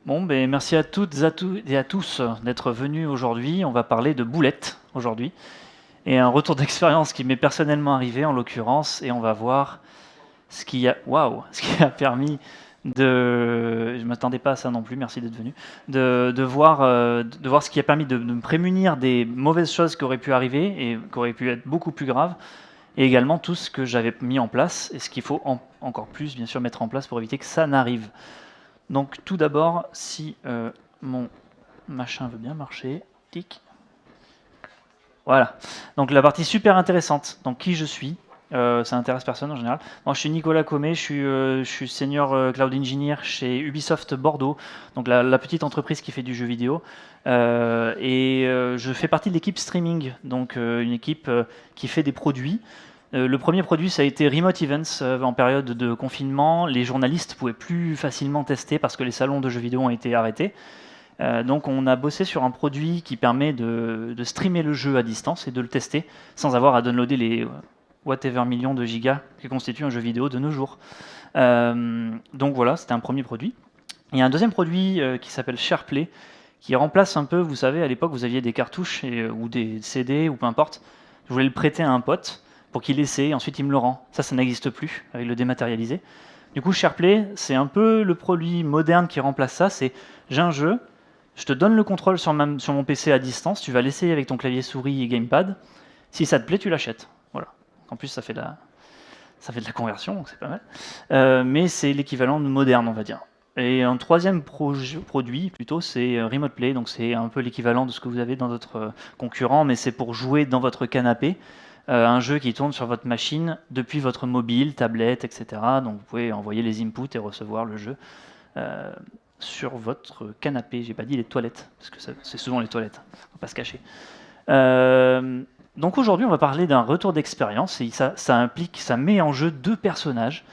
Bon, ben, merci à toutes et à tous d'être venus aujourd'hui. On va parler de boulettes aujourd'hui et un retour d'expérience qui m'est personnellement arrivé en l'occurrence, et on va voir ce qui a permis je m'attendais pas à ça non plus, merci d'être venu, de voir ce qui a permis de me prémunir des mauvaises choses qui auraient pu arriver et qui auraient pu être beaucoup plus graves, et également tout ce que j'avais mis en place et ce qu'il faut encore plus bien sûr mettre en place pour éviter que ça n'arrive. Donc tout d'abord, si mon machin veut bien marcher, tic. Voilà. Donc la partie super intéressante. Donc qui je suis, ça intéresse personne en général. Moi je suis Nicolas Comé, je suis senior cloud engineer chez Ubisoft Bordeaux, donc la petite entreprise qui fait du jeu vidéo. Je fais partie de l'équipe streaming, donc une équipe qui fait des produits. Le premier produit, ça a été Remote Events en période de confinement. Les journalistes pouvaient plus facilement tester parce que les salons de jeux vidéo ont été arrêtés. Donc on a bossé sur un produit qui permet de streamer le jeu à distance et de le tester sans avoir à downloader les whatever millions de gigas qui constituent un jeu vidéo de nos jours. Donc voilà, c'était un premier produit. Il y a un deuxième produit qui s'appelle SharePlay, qui remplace un peu, vous savez, à l'époque vous aviez des cartouches ou des CD ou peu importe. Je voulais le prêter à un pote pour qu'il essaie, ensuite il me le rend. Ça n'existe plus avec le dématérialisé. Du coup, SharePlay, c'est un peu le produit moderne qui remplace ça. C'est j'ai un jeu, je te donne le contrôle sur mon PC à distance, tu vas l'essayer avec ton clavier souris et gamepad. Si ça te plaît, tu l'achètes. Voilà. En plus, ça fait de la conversion, donc c'est pas mal. Mais c'est l'équivalent de moderne, on va dire. Et un troisième produit, plutôt, c'est Remote Play. Donc c'est un peu l'équivalent de ce que vous avez dans votre concurrent, mais c'est pour jouer dans votre canapé. Un jeu qui tourne sur votre machine depuis votre mobile, tablette, etc. Donc vous pouvez envoyer les inputs et recevoir le jeu sur votre canapé. J'ai pas dit les toilettes, parce que c'est souvent les toilettes, faut pas se cacher. Donc aujourd'hui, on va parler d'un retour d'expérience, et ça met en jeu deux personnages.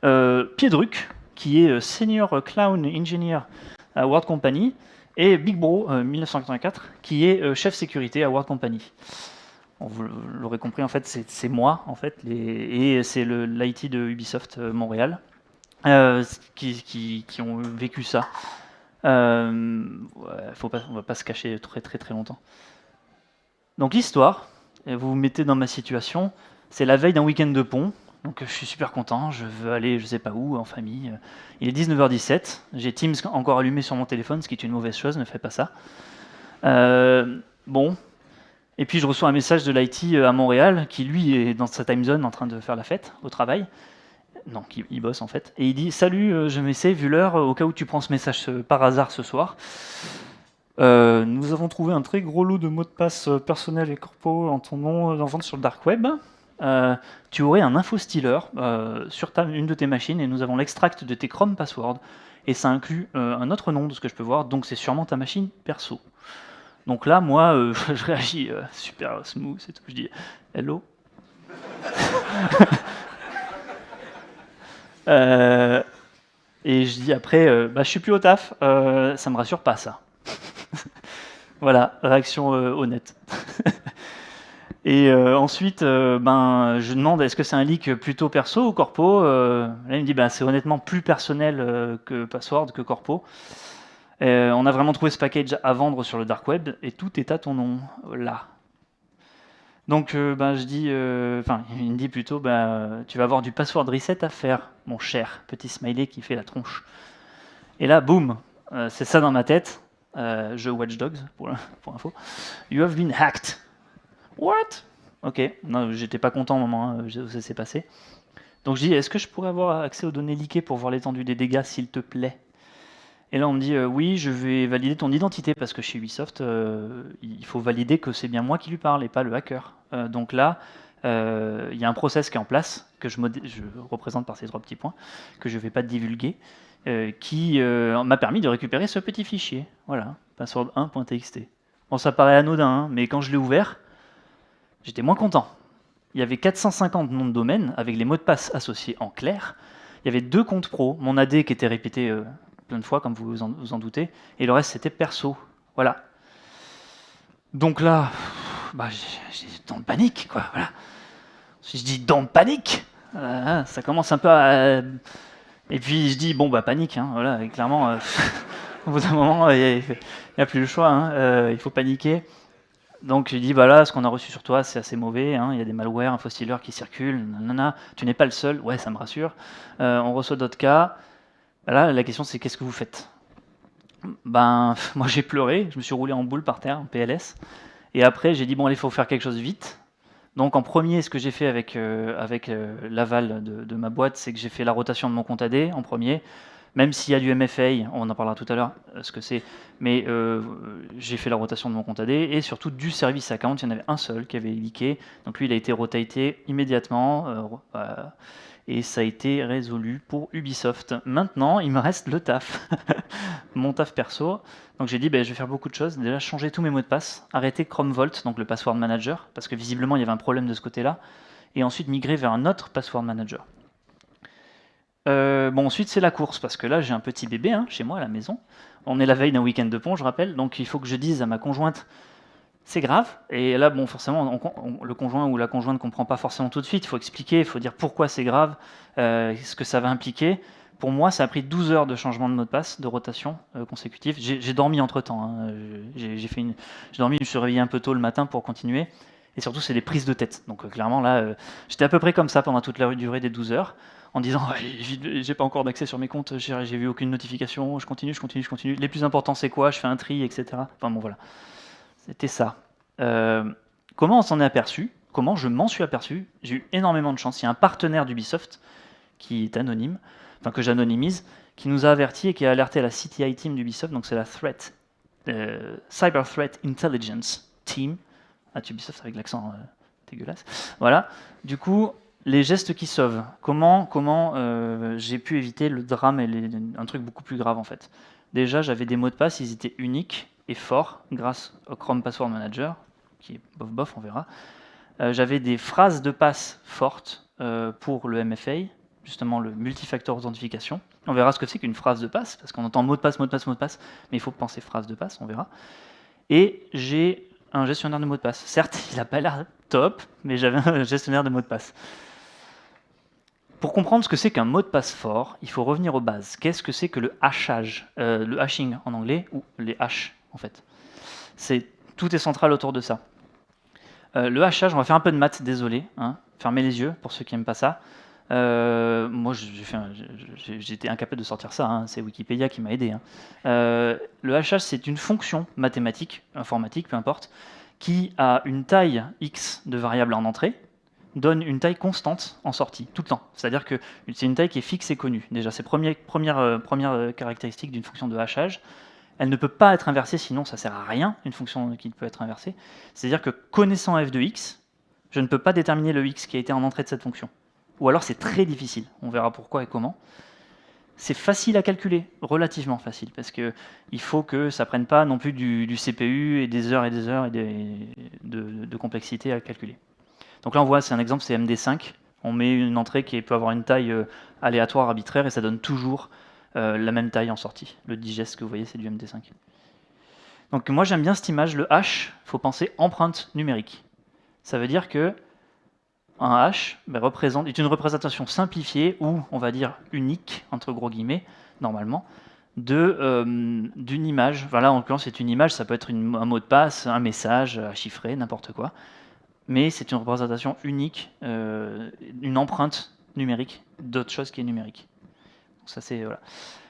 Piedruc, qui est Senior Cloud Engineer à World Company, et Big Bro 1984, qui est chef sécurité à World Company. Bon, vous l'aurez compris, en fait, c'est moi, en fait, et c'est l'IT de Ubisoft Montréal qui ont vécu ça. On va pas se cacher très très très longtemps. Donc l'histoire, vous vous mettez dans ma situation, c'est la veille d'un week-end de pont. Donc je suis super content, je veux aller je sais pas où, en famille. Il est 19h17, j'ai Teams encore allumé sur mon téléphone, ce qui est une mauvaise chose, ne faites pas ça. Bon, et puis je reçois un message de l'IT à Montréal, qui lui est dans sa time zone en train de faire la fête au travail. Non, il bosse en fait. Et il dit « Salut, je m'essaie, vu l'heure, au cas où tu prends ce message par hasard ce soir. Nous avons trouvé un très gros lot de mots de passe personnels et corpo en ton nom en vente sur le dark web. Tu aurais un info-stealer sur une de tes machines et nous avons l'extract de tes Chrome passwords. Et ça inclut un autre nom de ce que je peux voir, donc c'est sûrement ta machine perso. » Donc là, moi, je réagis super smooth et tout. Je dis « Hello ?» Et je dis après, je suis plus au taf, ça me rassure pas ça. Voilà, réaction honnête. Et ensuite, je demande est-ce que c'est un leak plutôt perso ou corpo. Là, il me dit c'est honnêtement plus personnel que password, que corpo. On a vraiment trouvé ce package à vendre sur le dark web et tout est à ton nom, là. Donc je dis, il me dit plutôt, tu vas avoir du password reset à faire, mon cher petit smiley qui fait la tronche. Et là, boum, c'est ça dans ma tête. Jeu Watch Dogs pour info. You have been hacked. What? Ok, non, j'étais pas content au moment où ça s'est passé. Donc je dis, est-ce que je pourrais avoir accès aux données leakées pour voir l'étendue des dégâts, s'il te plaît? Et là, on me dit, oui, je vais valider ton identité, parce que chez Ubisoft, il faut valider que c'est bien moi qui lui parle, et pas le hacker. Donc là, il y a un process qui est en place, que je représente par ces 3 petits points, que je ne vais pas divulguer, qui m'a permis de récupérer ce petit fichier. Voilà, password1.txt. Bon, ça paraît anodin, hein, mais quand je l'ai ouvert, j'étais moins content. Il y avait 450 noms de domaine, avec les mots de passe associés en clair. Il y avait 2 comptes pro, mon AD qui était répété plein de fois, comme vous en doutez, et le reste c'était perso. Voilà. Donc là, j'ai dans le panique, quoi. Voilà. Je dis dans le panique, ça commence un peu à. Et puis je dis panique, hein, voilà, et clairement, Au bout d'un moment, il n'y a plus le choix, hein, il faut paniquer. Donc j'ai dit, voilà, ce qu'on a reçu sur toi, c'est assez mauvais, hein, il y a des malwares, infostealers qui circulent, nanana, tu n'es pas le seul, ouais, ça me rassure. On reçoit d'autres cas. Là, la question, c'est qu'est-ce que vous faites? Ben, moi j'ai pleuré, je me suis roulé en boule par terre, en PLS. Et après, j'ai dit, bon, allez, il faut faire quelque chose vite. Donc en premier, ce que j'ai fait avec, l'aval de ma boîte, c'est que j'ai fait la rotation de mon compte AD en premier. Même s'il y a du MFA, on en parlera tout à l'heure, ce que c'est, mais j'ai fait la rotation de mon compte AD et surtout du service account, il y en avait un seul qui avait leaké, donc lui il a été rotaté immédiatement et ça a été résolu pour Ubisoft. Maintenant, il me reste le taf, mon taf perso. Donc j'ai dit, je vais faire beaucoup de choses. Déjà, changer tous mes mots de passe, arrêter Chrome Vault, donc le password manager, parce que visiblement il y avait un problème de ce côté-là, et ensuite migrer vers un autre password manager. Bon, ensuite c'est la course, parce que là j'ai un petit bébé chez moi à la maison. On est la veille d'un week-end de pont, je rappelle, donc il faut que je dise à ma conjointe, c'est grave. Et là, bon, forcément, le conjoint ou la conjointe ne comprend pas forcément tout de suite. Il faut expliquer, il faut dire pourquoi c'est grave, ce que ça va impliquer. Pour moi, ça a pris 12 heures de changement de mot de passe, de rotation consécutive. J'ai dormi entre-temps. J'ai dormi, je me suis réveillé un peu tôt le matin pour continuer. Et surtout, c'est des prises de tête. Donc clairement, là, j'étais à peu près comme ça pendant toute la durée des 12 heures, en disant j'ai pas encore d'accès sur mes comptes, j'ai vu aucune notification, je continue. Les plus importants, c'est quoi? Je fais un tri, etc. Enfin bon, voilà. C'était ça. Comment on s'en est aperçu? Comment je m'en suis aperçu? J'ai eu énormément de chance. Il y a un partenaire d'Ubisoft qui est anonyme, enfin que j'anonymise, qui nous a averti et qui a alerté la CTI team d'Ubisoft, donc c'est la Cyber Threat Intelligence Team, à Ubisoft avec l'accent dégueulasse. Voilà. Du coup, les gestes qui sauvent. Comment j'ai pu éviter le drame et un truc beaucoup plus grave en fait. Déjà, j'avais des mots de passe, ils étaient uniques et forts grâce au Chrome Password Manager, qui est bof, on verra. J'avais des phrases de passe fortes pour le MFA, justement le multifactor authentification. On verra ce que c'est qu'une phrase de passe, parce qu'on entend mot de passe, mais il faut penser phrase de passe, on verra. Et j'ai un gestionnaire de mots de passe. Certes, il n'a pas l'air top, mais j'avais un gestionnaire de mots de passe. Pour comprendre ce que c'est qu'un mot de passe fort, il faut revenir aux bases. Qu'est-ce que c'est que le hashage, le hashing en anglais, ou les hashes en fait. Tout est central autour de ça. Le hachage, on va faire un peu de maths, désolé. Fermez les yeux pour ceux qui n'aiment pas ça. Moi, j'étais incapable de sortir ça, c'est Wikipédia qui m'a aidé. Le hachage, c'est une fonction mathématique, informatique, peu importe, qui a une taille x de variable en entrée, donne une taille constante en sortie, tout le temps. C'est-à-dire que c'est une taille qui est fixe et connue. Déjà, c'est première caractéristique d'une fonction de hachage. Elle ne peut pas être inversée, sinon ça ne sert à rien, une fonction qui peut être inversée. C'est-à-dire que connaissant f de x, je ne peux pas déterminer le x qui a été en entrée de cette fonction. Ou alors c'est très difficile, on verra pourquoi et comment. C'est facile à calculer, relativement facile, parce qu'il faut que ça ne prenne pas non plus du CPU et des heures de complexité à calculer. Donc là on voit, c'est un exemple, c'est MD5. On met une entrée qui peut avoir une taille aléatoire, arbitraire, et ça donne toujours la même taille en sortie. Le digest que vous voyez, c'est du MD5. Donc moi j'aime bien cette image, le H, il faut penser empreinte numérique. Ça veut dire que un H est une représentation simplifiée, ou on va dire unique, entre gros guillemets, normalement, d'une image. Voilà, en l'occurrence c'est une image, ça peut être un mot de passe, un message à chiffrer, n'importe quoi. Mais c'est une représentation unique, une empreinte numérique d'autre chose qui est numérique. Ça, voilà.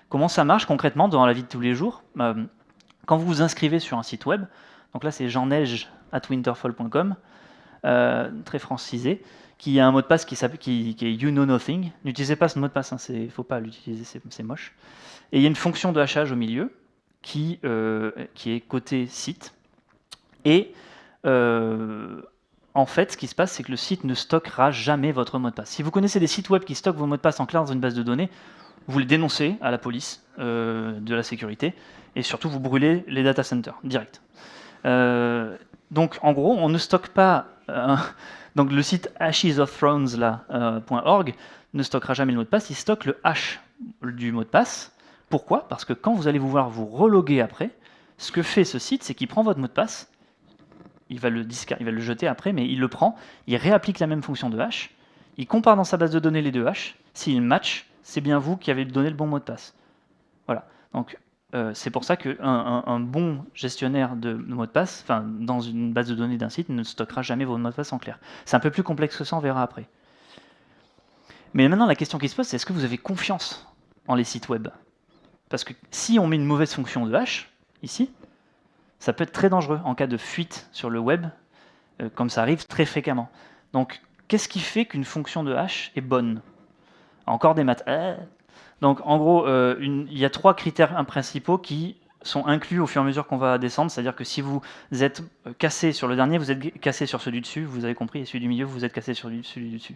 Comment ça marche concrètement dans la vie de tous les jours? Quand vous vous inscrivez sur un site web, donc là c'est jeanneige@winterfall.com, très francisé, qui a un mot de passe qui est you know nothing. N'utilisez pas ce mot de passe, il ne faut pas l'utiliser, c'est moche. Et il y a une fonction de hachage au milieu qui est côté site. Et en fait, ce qui se passe, c'est que le site ne stockera jamais votre mot de passe. Si vous connaissez des sites web qui stockent vos mots de passe en clair dans une base de données, vous les dénoncez à la police de la sécurité, et surtout vous brûlez les data centers direct. Donc en gros, on ne stocke pas. Donc le site ashesofthrones.org ne stockera jamais le mot de passe, il stocke le hash du mot de passe. Pourquoi? Parce que quand vous allez vouloir vous reloguer après, ce que fait ce site, c'est qu'il prend votre mot de passe, il va le jeter après, mais il le prend, il réapplique la même fonction de hash, il compare dans sa base de données les deux hash, s'il match, c'est bien vous qui avez donné le bon mot de passe. Voilà. Donc c'est pour ça qu'un bon gestionnaire de mots de passe, enfin, dans une base de données d'un site, ne stockera jamais vos mots de passe en clair. C'est un peu plus complexe que ça, on verra après. Mais maintenant, la question qui se pose, c'est est-ce que vous avez confiance en les sites web? Parce que si on met une mauvaise fonction de hash, ici, ça peut être très dangereux en cas de fuite sur le web, comme ça arrive très fréquemment. Donc, qu'est-ce qui fait qu'une fonction de hash est bonne? Encore des maths. Donc, en gros, il y a 3 critères principaux qui sont inclus au fur et à mesure qu'on va descendre. C'est-à-dire que si vous êtes cassé sur le dernier, vous êtes cassé sur celui dessus, vous avez compris, et celui du milieu, vous êtes cassé sur celui dessus.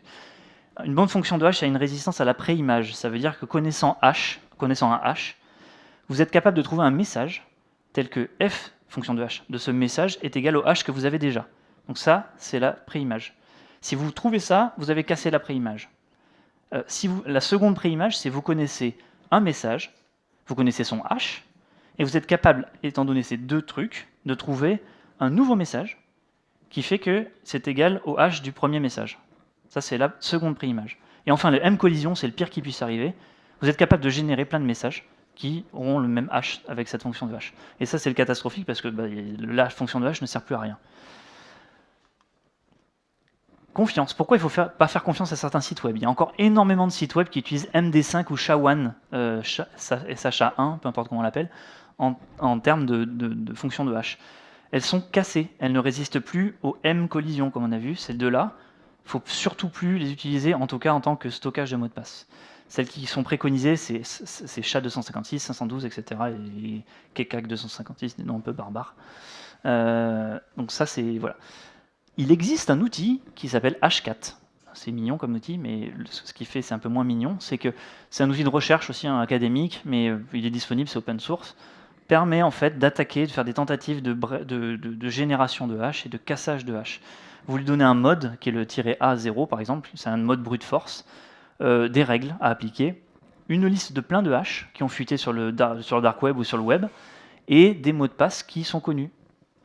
Une bonne fonction de hash a une résistance à la pré-image. Ça veut dire que connaissant un hash, vous êtes capable de trouver un message tel que f, fonction de hash, de ce message est égal au hash que vous avez déjà. Donc ça, c'est la pré-image. Si vous trouvez ça, vous avez cassé la pré-image. La seconde pré-image, c'est vous connaissez un message, vous connaissez son hash, et vous êtes capable, étant donné ces 2 trucs, de trouver un nouveau message qui fait que c'est égal au hash du premier message. Ça, c'est la seconde pré-image. Et enfin, le M-collision, c'est le pire qui puisse arriver. Vous êtes capable de générer plein de messages qui auront le même hash avec cette fonction de hash. Et ça, c'est le catastrophique parce que la fonction de hash ne sert plus à rien. Confiance. Pourquoi il ne faut pas faire confiance à certains sites web? Il y a encore énormément de sites web qui utilisent MD5 ou SHA-1, SHA-1, peu importe comment on l'appelle, en termes de fonction de hash. Elles sont cassées, elles ne résistent plus aux M-collisions, comme on a vu, ces deux-là. Il ne faut surtout plus les utiliser, en tout cas en tant que stockage de mots de passe. Celles qui sont préconisées, c'est SHA-256, 512, etc. et KECAC 256, des noms un peu barbares. Donc ça, c'est... Voilà. Il existe un outil qui s'appelle Hashcat. C'est mignon comme outil, mais ce qu'il fait, c'est un peu moins mignon. C'est que c'est un outil de recherche aussi académique, mais il est disponible, c'est open source. Permet en fait d'attaquer, de faire des tentatives de génération de hash et de cassage de hash. Vous lui donnez un mode qui est le -A0 par exemple, c'est un mode brute force, des règles à appliquer, une liste de plein de hash qui ont fuité sur le dark web ou sur le web, et des mots de passe qui sont connus.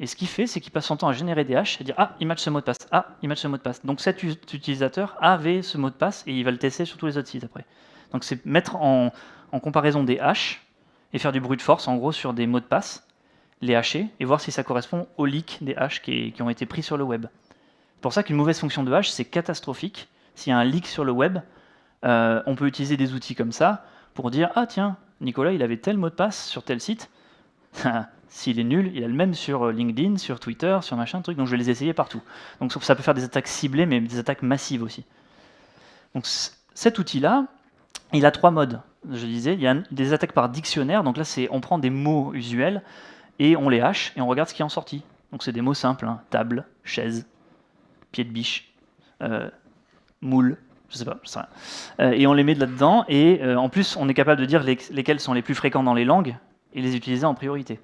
Et ce qu'il fait, c'est qu'il passe son temps à générer des hashes et dire « Ah, il match ce mot de passe. Ah, il match ce mot de passe. » Donc cet utilisateur avait ce mot de passe et il va le tester sur tous les autres sites après. Donc c'est mettre en comparaison des hashes et faire du brute force, en gros, sur des mots de passe, les hasher et voir si ça correspond aux leaks des hashes qui ont été pris sur le web. C'est pour ça qu'une mauvaise fonction de hash, c'est catastrophique. S'il y a un leak sur le web, on peut utiliser des outils comme ça pour dire « Ah tiens, Nicolas, il avait tel mot de passe sur tel site. » S'il est nul, il a le même sur LinkedIn, sur Twitter, sur machin, truc, donc je vais les essayer partout. Donc ça peut faire des attaques ciblées, mais des attaques massives aussi. Donc cet outil-là, il a 3 modes. Je disais, il y a des attaques par dictionnaire, donc là on prend des mots usuels, et on les hache, et on regarde ce qui est en sortie. Donc c'est des mots simples, hein, table, chaise, pied de biche, moule, je sais pas rien. Et on les met là-dedans, et en plus on est capable de dire lesquels sont les plus fréquents dans les langues, et les utiliser en priorité.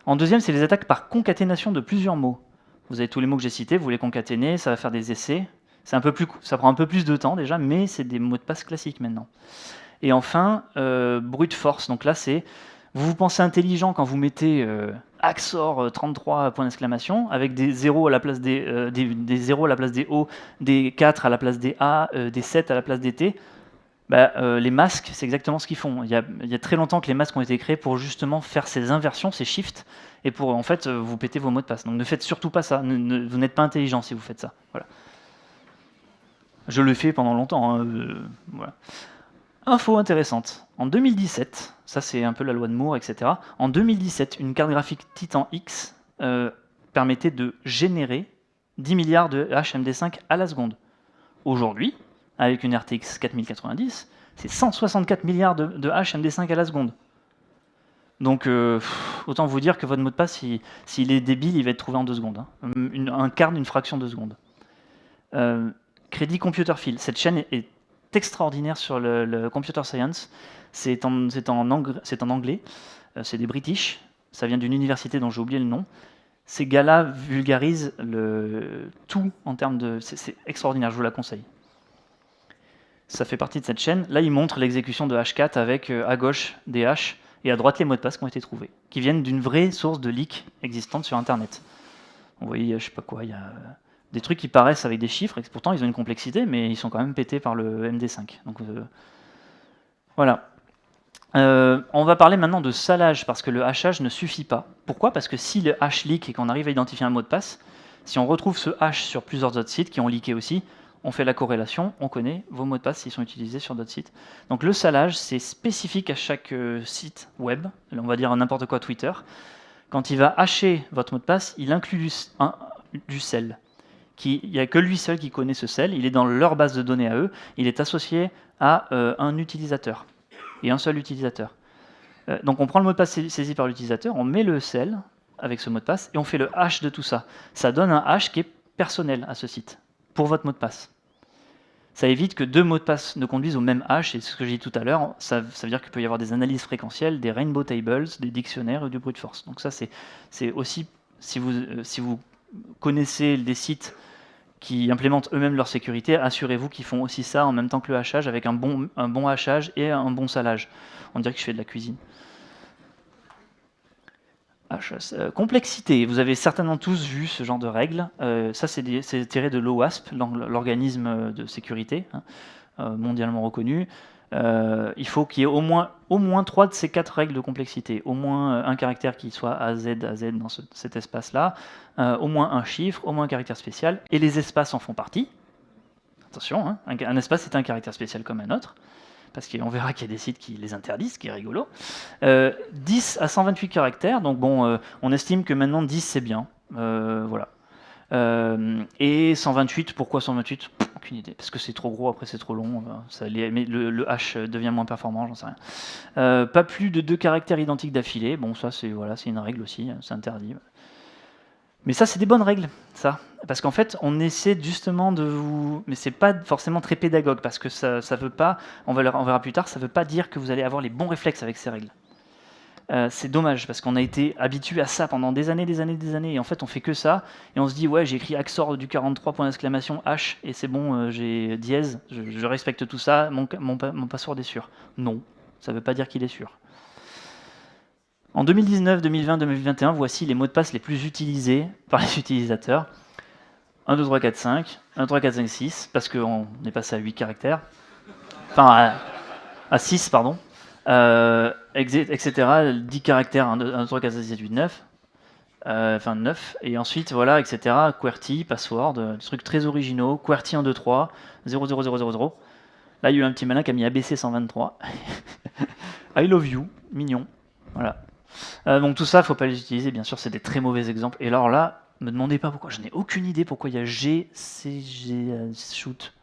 En deuxième, c'est les attaques par concaténation de plusieurs mots. Vous avez tous les mots que j'ai cités, vous les concaténez, ça va faire des essais. Ça prend un peu plus de temps déjà, mais c'est des mots de passe classiques maintenant. Et enfin, brute force. Donc là, vous pensez intelligent quand vous mettez Axor 33 points d'exclamation avec des zéros à la place des zéros à la place des O, des 4 à la place des A, des 7 à la place des T. Les masques, c'est exactement ce qu'ils font. Il y a très longtemps que les masques ont été créés pour justement faire ces inversions, ces shifts, et pour en fait vous péter vos mots de passe. Donc ne faites surtout pas ça. Vous n'êtes pas intelligent si vous faites ça. Voilà. Je le fais pendant longtemps. Hein, voilà. Info intéressante. En 2017, ça c'est un peu la loi de Moore, etc. En 2017, une carte graphique Titan X permettait de générer 10 milliards de HMD5 à la seconde. Aujourd'hui, avec une RTX 4090, c'est 164 milliards de HMD5 à la seconde. Donc, autant vous dire que votre mot de passe, s'il est débile, il va être trouvé en 2 secondes. Hein. Un quart d'une fraction de seconde. Crédit Computer Field. Cette chaîne est extraordinaire sur le computer science. C'est en anglais. C'est des British. Ça vient d'une université dont j'ai oublié le nom. Ces gars-là vulgarisent tout en termes de... C'est extraordinaire, je vous la conseille. Ça fait partie de cette chaîne. Là, il montre l'exécution de Hashcat avec à gauche des hashes et à droite les mots de passe qui ont été trouvés, qui viennent d'une vraie source de leak existante sur Internet. Vous voyez, je sais pas quoi, il y a des trucs qui paraissent avec des chiffres, et pourtant ils ont une complexité, mais ils sont quand même pétés par le MD5. Donc voilà. On va parler maintenant de salage, parce que le hachage ne suffit pas. Pourquoi? Parce que si le hash leak et qu'on arrive à identifier un mot de passe, si on retrouve ce hash sur plusieurs autres sites qui ont leaké aussi, on fait la corrélation, on connaît vos mots de passe s'ils sont utilisés sur d'autres sites. Donc le salage, c'est spécifique à chaque site web, on va dire n'importe quoi Twitter. Quand il va hasher votre mot de passe, il inclut du sel. Il n'y a que lui seul qui connaît ce sel, il est dans leur base de données à eux, il est associé à un utilisateur, et un seul utilisateur. Donc on prend le mot de passe saisi par l'utilisateur, on met le sel avec ce mot de passe, et on fait le hash de tout ça. Ça donne un hash qui est personnel à ce site, pour votre mot de passe. Ça évite que deux mots de passe ne conduisent au même hash, et ce que j'ai dit tout à l'heure, ça veut dire qu'il peut y avoir des analyses fréquentielles, des rainbow tables, des dictionnaires et du brute force. Donc ça, c'est aussi, si vous connaissez des sites qui implémentent eux-mêmes leur sécurité, assurez-vous qu'ils font aussi ça en même temps que le hachage, avec un bon hachage et un bon salage. On dirait que je fais de la cuisine. Complexité, vous avez certainement tous vu ce genre de règles. Ça, c'est tiré de l'OWASP, l'organisme de sécurité mondialement reconnu. Il faut qu'il y ait au moins 3 de ces 4 règles de complexité. Au moins un caractère qui soit à Z dans cet espace-là, au moins un chiffre, au moins un caractère spécial, et les espaces en font partie. Attention, hein, un espace est un caractère spécial comme un autre, parce qu'on verra qu'il y a des sites qui les interdisent, ce qui est rigolo. 10 à 128 caractères, donc bon, on estime que maintenant 10 c'est bien. Voilà. Et 128, pourquoi 128? Aucune idée, parce que c'est trop gros, après c'est trop long, mais le hash devient moins performant, j'en sais rien. Pas plus de 2 caractères identiques d'affilée, bon ça c'est une règle aussi, c'est interdit. Mais ça c'est des bonnes règles, ça, parce qu'en fait on essaie justement de vous... Mais c'est pas forcément très pédagogue, parce que ça veut pas, on verra plus tard, ça veut pas dire que vous allez avoir les bons réflexes avec ces règles. C'est dommage, parce qu'on a été habitué à ça pendant des années, et en fait on fait que ça, et on se dit ouais j'ai écrit Axor du 43 point d'exclamation H, et c'est bon, j'ai dièse, je respecte tout ça, mon password est sûr. Non, ça veut pas dire qu'il est sûr. En 2019, 2020, 2021, voici les mots de passe les plus utilisés par les utilisateurs. 1, 2, 3, 4, 5, 1, 3, 4, 5, 6, parce qu'on est passé à 8 caractères. Enfin, à 6, pardon. Etc. 10 caractères, 1, 2, 3, 4, 5, 6, 7, 8, 9. Enfin 9. Et ensuite, voilà, etc. QWERTY, password, des trucs très originaux. QWERTY 1, 2, 3, 0, 0, 0, 0, 0. Là, il y a eu un petit malin qui a mis ABC 123. I love you, mignon. Voilà. Donc tout ça, il ne faut pas les utiliser, bien sûr, c'est des très mauvais exemples. Et alors là, ne me demandez pas pourquoi, je n'ai aucune idée pourquoi il y a GCG shoot.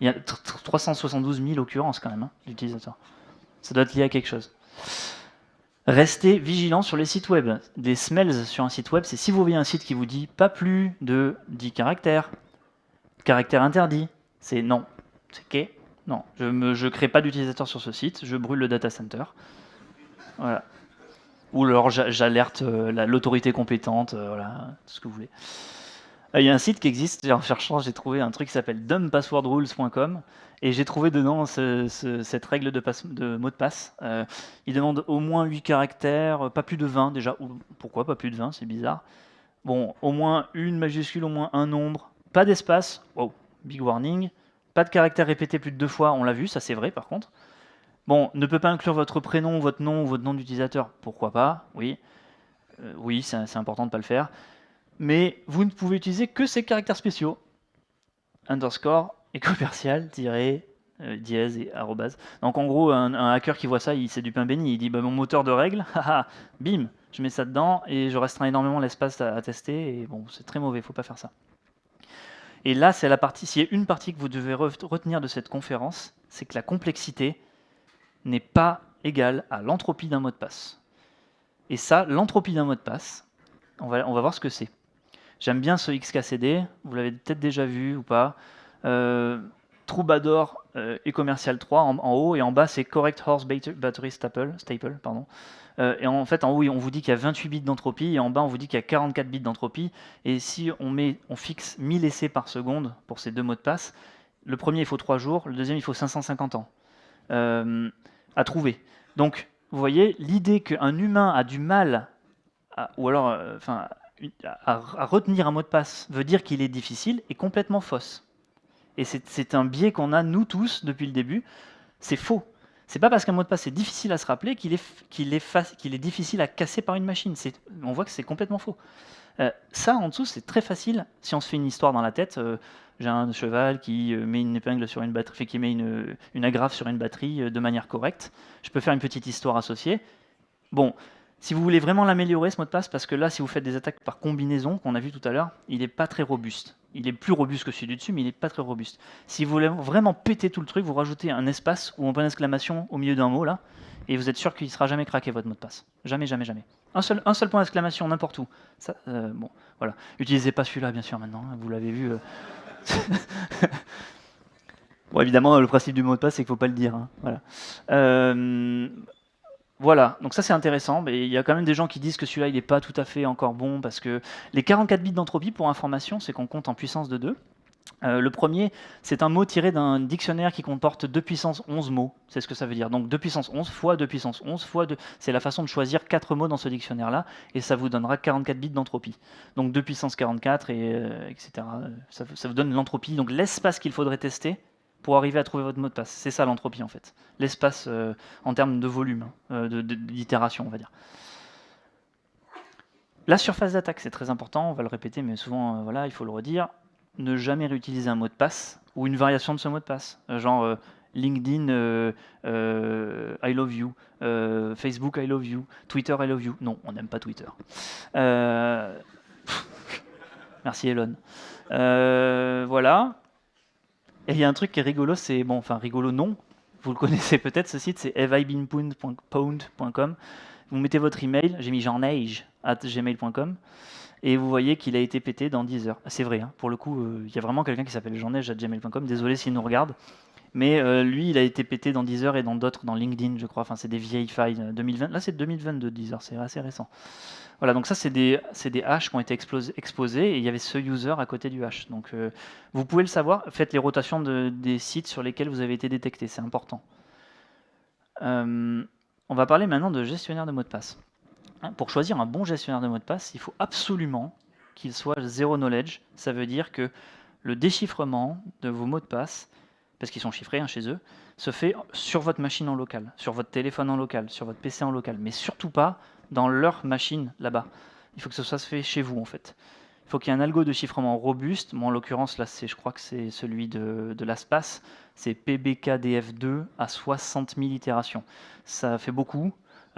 Il y a 372 000 occurrences quand même d'utilisateurs. Ça doit être lié à quelque chose. Restez vigilants sur les sites web. Des smells sur un site web, c'est si vous voyez un site qui vous dit pas plus de 10 caractères, caractères interdits, c'est non. C'est OK. Non, je ne crée pas d'utilisateur sur ce site, je brûle le data center. Voilà. Ou alors j'alerte l'autorité compétente, voilà, tout ce que vous voulez. Il y a un site qui existe, en cherchant, j'ai trouvé un truc qui s'appelle dumbpasswordrules.com, et j'ai trouvé dedans cette règle de mot de passe. Il demande au moins 8 caractères, pas plus de 20 déjà. Pourquoi pas plus de 20, c'est bizarre. Bon, au moins une majuscule, au moins un nombre, pas d'espace, wow, big warning, pas de caractères répétés plus de 2 fois, on l'a vu, ça c'est vrai par contre. Bon, ne peut pas inclure votre prénom, votre nom ou votre nom d'utilisateur, pourquoi pas, oui. Oui, c'est important de ne pas le faire. Mais vous ne pouvez utiliser que ces caractères spéciaux. Underscore et commercial, dièse et arrobase. Donc en gros, un hacker qui voit ça, c'est du pain béni. Il dit bah, mon moteur de règles, bim, je mets ça dedans et je restreins énormément l'espace à tester. Et bon, c'est très mauvais, il ne faut pas faire ça. Et là, c'est la partie, s'il y a une partie que vous devez retenir de cette conférence, c'est que la complexité n'est pas égale à l'entropie d'un mot de passe. Et ça, l'entropie d'un mot de passe, on va voir ce que c'est. J'aime bien ce XKCD, vous l'avez peut-être déjà vu ou pas. Troubadour et Commercial 3 en haut, et en bas c'est Correct Horse Battery Staple. Et en fait, en haut, on vous dit qu'il y a 28 bits d'entropie, et en bas, on vous dit qu'il y a 44 bits d'entropie. Et si on fixe 1000 essais par seconde pour ces deux mots de passe, le premier, il faut 3 jours, le deuxième, il faut 550 ans à trouver. Donc, vous voyez, l'idée qu'un humain a du mal à retenir un mot de passe veut dire qu'il est difficile est complètement fausse. Et c'est un biais qu'on a, nous tous, depuis le début. C'est faux. C'est pas parce qu'un mot de passe est difficile à se rappeler qu'il est difficile à casser par une machine. On voit que c'est complètement faux. Ça, en dessous, c'est très facile. Si on se fait une histoire dans la tête, j'ai un cheval qui met une épingle sur une batterie, qui met une agrafe sur une batterie de manière correcte. Je peux faire une petite histoire associée. Bon, si vous voulez vraiment l'améliorer, ce mot de passe, parce que là, si vous faites des attaques par combinaison, qu'on a vu tout à l'heure, il n'est pas très robuste. Il est plus robuste que celui du dessus, mais il n'est pas très robuste. Si vous voulez vraiment péter tout le truc, vous rajoutez un espace ou un point d'exclamation au milieu d'un mot, là, et vous êtes sûr qu'il ne sera jamais craqué, votre mot de passe. Jamais, jamais, jamais. Un seul point d'exclamation, n'importe où. Ça, bon, voilà. Utilisez pas celui-là, bien sûr, maintenant, hein, vous l'avez vu. Bon, évidemment, le principe du mot de passe, c'est qu'il ne faut pas le dire. Hein, voilà. Voilà, donc ça c'est intéressant, mais il y a quand même des gens qui disent que celui-là il n'est pas tout à fait encore bon parce que les 44 bits d'entropie, pour information, c'est qu'on compte en puissance de 2. Le premier, c'est un mot tiré d'un dictionnaire qui comporte 2 puissance 11 mots, c'est ce que ça veut dire. Donc 2 puissance 11 fois 2 puissance 11 fois 2, c'est la façon de choisir 4 mots dans ce dictionnaire-là, et ça vous donnera 44 bits d'entropie. Donc 2 puissance 44, etc. Ça vous donne l'entropie, donc l'espace qu'il faudrait tester pour arriver à trouver votre mot de passe. C'est ça l'entropie en fait. L'espace en termes de volume, d'itération on va dire. La surface d'attaque c'est très important, on va le répéter mais souvent voilà, il faut le redire. Ne jamais réutiliser un mot de passe ou une variation de ce mot de passe. Genre LinkedIn I love you, Facebook I love you, Twitter I love you. Non, on n'aime pas Twitter. Merci Elon. Voilà. Et il y a un truc qui est rigolo, c'est bon, enfin rigolo non, vous le connaissez peut-être ce site, c'est haveibeenpwned.com. Vous mettez votre email, j'ai mis jeanneige@gmail.com et vous voyez qu'il a été pété dans 10 heures. C'est vrai, hein, pour le coup, il y a vraiment quelqu'un qui s'appelle jeanneige@gmail.com, désolé s'il nous regarde, mais lui il a été pété dans 10 heures et dans d'autres, dans LinkedIn je crois, enfin c'est des vieilles failles, 2020, là c'est 2022 10 heures, c'est assez récent. Voilà, donc ça, c'est des hashes qui ont été exposés et il y avait ce user à côté du hash. Donc, vous pouvez le savoir, faites les rotations des sites sur lesquels vous avez été détecté, c'est important. On va parler maintenant de gestionnaire de mots de passe. Pour choisir un bon gestionnaire de mots de passe, il faut absolument qu'il soit zero knowledge. Ça veut dire que le déchiffrement de vos mots de passe, parce qu'ils sont chiffrés hein, chez eux, se fait sur votre machine en local, sur votre téléphone en local, sur votre PC en local, mais surtout pas dans leur machine là-bas. Il faut que ce soit fait chez vous en fait. Il faut qu'il y ait un algo de chiffrement robuste. Moi en l'occurrence là je crois que c'est celui de l'ASPAS, c'est PBKDF2 à 60 000 itérations. Ça fait beaucoup.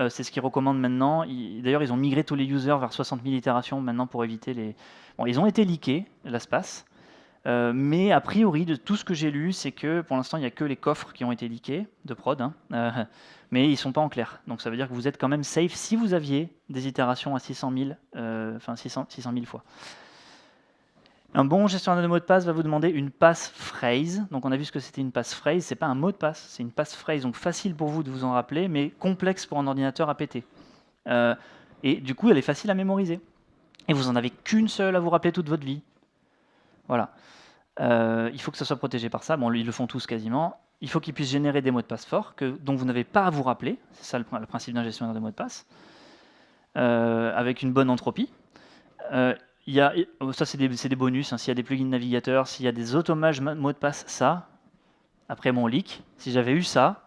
C'est ce qu'ils recommandent maintenant. D'ailleurs, ils ont migré tous les users vers 60 000 itérations maintenant pour éviter les. Bon, ils ont été leakés, l'ASPAS. Mais a priori, de tout ce que j'ai lu, c'est que pour l'instant, il n'y a que les coffres qui ont été leakés de prod, hein, mais ils ne sont pas en clair. Donc ça veut dire que vous êtes quand même safe si vous aviez des itérations à 600 000, enfin 600 000 fois. Un bon gestionnaire de mot de passe va vous demander une passphrase. Donc on a vu ce que c'était une passphrase. C'est pas un mot de passe, c'est une passphrase. Donc facile pour vous de vous en rappeler, mais complexe pour un ordinateur à péter. Et du coup, elle est facile à mémoriser. Et vous en avez qu'une seule à vous rappeler toute votre vie. Voilà. Il faut que ça soit protégé par ça. Bon, ils le font tous quasiment. Il faut qu'ils puissent générer des mots de passe forts dont vous n'avez pas à vous rappeler. C'est ça le principe d'un gestionnaire de mots de passe. Avec une bonne entropie. Ça, c'est des bonus. Hein. S'il y a des plugins navigateurs, s'il y a des automages mots de passe, ça. Après mon leak, si j'avais eu ça,